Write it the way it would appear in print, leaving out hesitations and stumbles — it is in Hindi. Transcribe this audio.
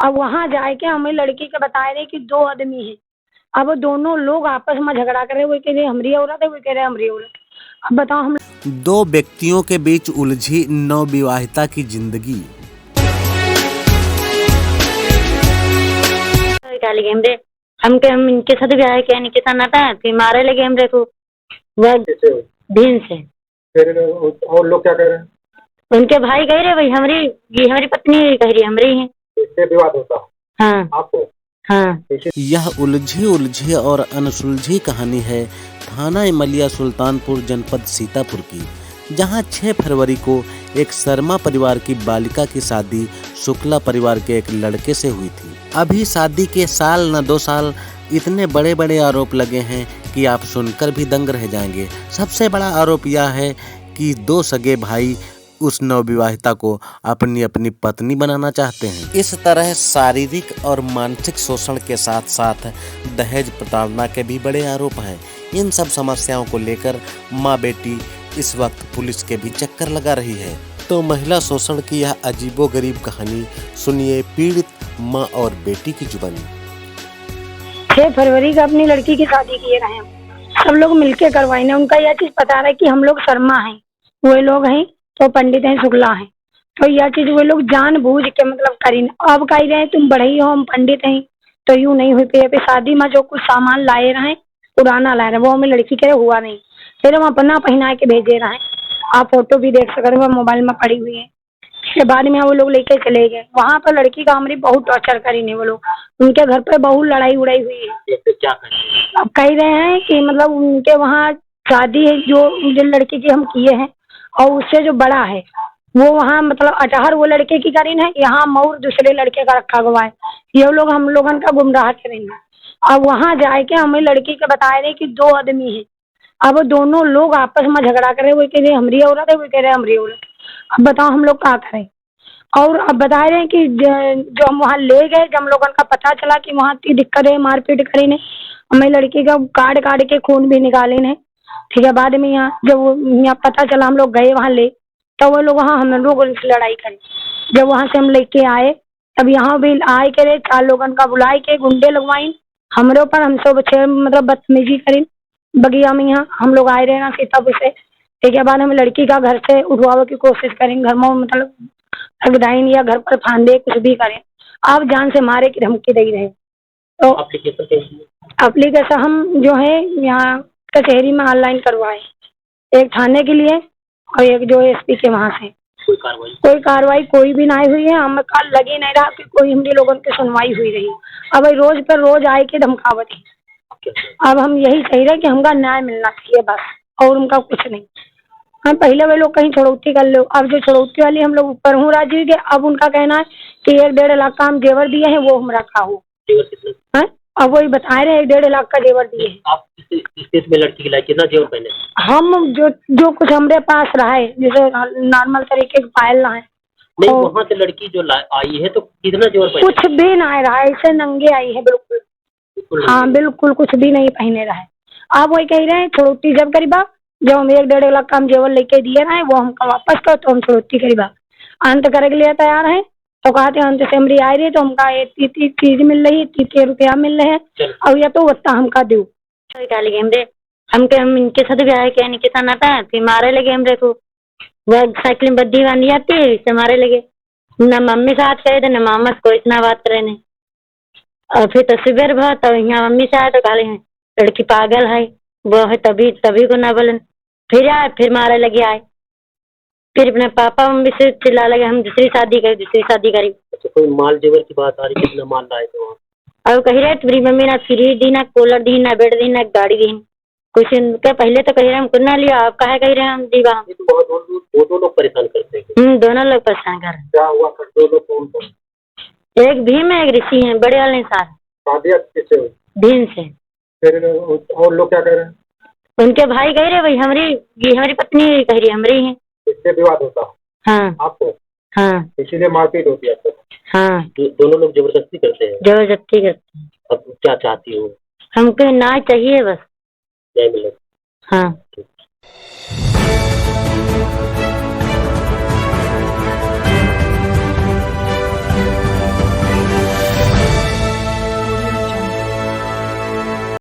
अब वहाँ जाके हमें लड़की के बता रहे कि दो आदमी हैं। अब वो दोनों लोग आपस में झगड़ा कर रहे, वो कह रहे हमारी औरत है, वो कह रहे हमारी औरत। अब बताओ हम दो व्यक्तियों के बीच उलझी नवविवाहिता की जिंदगी। हम इनके साथ भी आए, क्या इनके साथ नाता है, फिर मारे लगे हमरे को दिन से। फिर और लोग क्या कह रहे हैं? उनके भाई कह रहे भाई हमारी पत्नी कह रही हमारी है, इससे विवाद होता। हाँ आपको हाँ। यह उलझी और अनसुलझी कहानी है थाना इमलिया सुल्तानपुर जनपद सीतापुर की, जहां 6 फरवरी को एक शर्मा परिवार की बालिका की शादी शुक्ला परिवार के एक लड़के से हुई थी। अभी शादी के साल न 2 साल इतने बड़े बड़े आरोप लगे हैं कि आप सुनकर भी दंग रह जाएंगे। सबसे बड़ा आरोप यह है कि 2 सगे भाई उस नवविवाहिता को अपनी अपनी पत्नी बनाना चाहते हैं। इस तरह शारीरिक और मानसिक शोषण के साथ साथ दहेज प्रताड़ना के भी बड़े आरोप हैं। इन सब समस्याओं को लेकर माँ बेटी इस वक्त पुलिस के भी चक्कर लगा रही है। तो महिला शोषण की यह अजीबोगरीब कहानी सुनिए पीड़ित माँ और बेटी की जुबानी। 6 फरवरी को अपनी लड़की की शादी किए रहे हैं, सब लोग मिलके करवाए ना। उनका यह चीज पता रहा कि हम लोग शर्मा हैं, वो लोग हैं तो पंडित हैं, शुक्ला हैं, तो यह चीज वो लोग जानबूझ के मतलब करी। अब कह रहे हैं तुम बढ़ई हो, हम पंडित हैं, तो यूं नहीं हुई। पे शादी में जो कुछ सामान लाए रहे पुराना लाए रहे, वो हमें लड़की के हुआ नहीं, फिर हम अपना पहना के भेजे रहे। आप फोटो भी देख सकते हो, मोबाइल में पड़ी हुई है। उसके बाद में वो लोग लेके चले गए। वहाँ पर लड़की का हमारी बहुत टॉर्चर करी नहीं वो लोग, उनके घर पे बहुत लड़ाई उड़ाई हुई है। क्या अब कह रहे हैं कि मतलब उनके वहाँ शादी है जो लड़की की हम किए हैं, और उससे जो बड़ा है वो वहाँ मतलब अटहर वो लड़के की करीन है, यहाँ मऊर दूसरे लड़के का रखा हुआ है। ये लोग हम लोगन का गुमराह करेंगे। अब वहाँ जाके हमें लड़की के बता रहे कि 2 आदमी हैं। अब वो दोनों लोग आपस में झगड़ा कर रहे, वो कह रहे हमारी औरत है, वो कह रहे हमारी औरत। अब बताओ हम लोग क्या करें। और अब बता रहे हैं कि जो हम वहाँ ले गए, जब हम लोगों का पता चला कि वहाँ इतनी दिक्कत है, मारपीट करी ने, हमें लड़की का काट के खून भी निकाले ने। ठीक है, बाद में यहाँ जब यहाँ पता चला हम लोग गए वहाँ ले, तो वो लोग वहाँ हम लोग लड़ाई करी। जब वहाँ से हम लेके आए तब यहाँ भी आए करे 4 लोगन का बुलाए के गुंडे लगवाई हमरे ऊपर, हमसे बच्चे मतलब बदतमीजी करी बगिया में। यहाँ हम लोग आए रहे ना सीतापुर से। ठीक है, बाद हम लड़की का घर से उठवाने की कोशिश करेंगे, घर में मतलब रगदाइन या घर पर फांदे कुछ भी करें, आप जान से मारे की धमकी दे रहे। तो एप्लीकेशन हम जो है यहाँ कचहरी में ऑनलाइन करवाए, एक थाने के लिए और एक जो एसपी के वहाँ से। कोई कार्रवाई कोई भी नहीं हुई है। हमें कल लगी नहीं रहा कि कोई हम लोगों की सुनवाई हुई रही। अब रोज पर रोज आए के धमकावत है। अब हम यही कह रहे कि हमका न्याय मिलना चाहिए बस, और उनका कुछ नहीं। हम पहले वे लोग कहीं छड़ौती कर लो, अब जो छड़ौती वाली हम लोग ऊपर हूँ राजीव के, अब उनका कहना है कि 1-1.5 लाख का हम जेवर दिए हैं, वो हम रखा हो है। अब वही बता रहे हैं 1-1.5 लाख का जेवर दिए हैं। आप इस केस में लड़की के लिए कितना जेवर पहने? हम जो कुछ हमारे पास रहा है, जैसे नॉर्मल तरीके के पायल ना है। नहीं, वहाँ से लड़की जो आई है तो कितना जेवर पहने? कुछ भी ना रहा है, ऐसे नंगे आई है बिल्कुल। हाँ बिल्कुल कुछ भी नहीं पहने रहा है। आप वही कह रहे हैं छड़ौती जब करीबा, जब हम 1-1.5 लाख का हम जेवर लेके दिए रहे वो हमको वापस करो, तो हम छड़ौती करीबा अंत करे के लिए तैयार है। तो कहते अंत से हमारी आ रही है, तो हमका 30 चीज मिल रही है, 30 रुपया मिल रहे हैं, और या तो वत्ता हमका दो। हम इनके साथ भी आए, क्या इनके साथ नाता है, फिर मारे लगे हमरे को। वह साइकिल में बद्दी बांधी जाती है, इससे मारे लगे। न मम्मी साथ गए थे न मामा को इतना बात करे ने। और फिर तो सुबह भा तब यहाँ मम्मी से आए तो कहा लड़की पागल है, वो है तभी को ना बोले। फिर आए, फिर मारे लगे आए, फिर अपने पापा मम्मी से चिल्ला लगे हम दूसरी शादी करी। अच्छा, कोई माल जेवर की बात आ रही, कितना माल लाए थे वहाँ? अब कह रहे तुम्हारी मम्मी ना फ्री दी, ना कूलर दी, ना बेड दी, ना गाड़ी दी। कुछ इनके पहले तो कह रहे हमको ना लिया, आप कहे कह रहे हम दीवा। वो दो लोग परेशान करते हैं। दोनों लोग परेशान कर रहे हैं। क्या हुआ फिर? 2 लोग कौन? एक भीम है, एक ऋषि है, बड़े वाले साथ। शादी किससे हुई? भीम से। फिर और लोग क्या कह रहे हैं? उनके भाई कह रहे भाई हमारी पत्नी कह रही हमारी है, इससे विवाद होता। हाँ आपको? हाँ, इसीलिए मारपीट होती है आपको? हाँ, दोनों लोग जबरदस्ती करते हैं? जबरदस्ती करते हैं। अब क्या चाहती हो? हमको ना चाहिए बस, न्याय मिले। हाँ।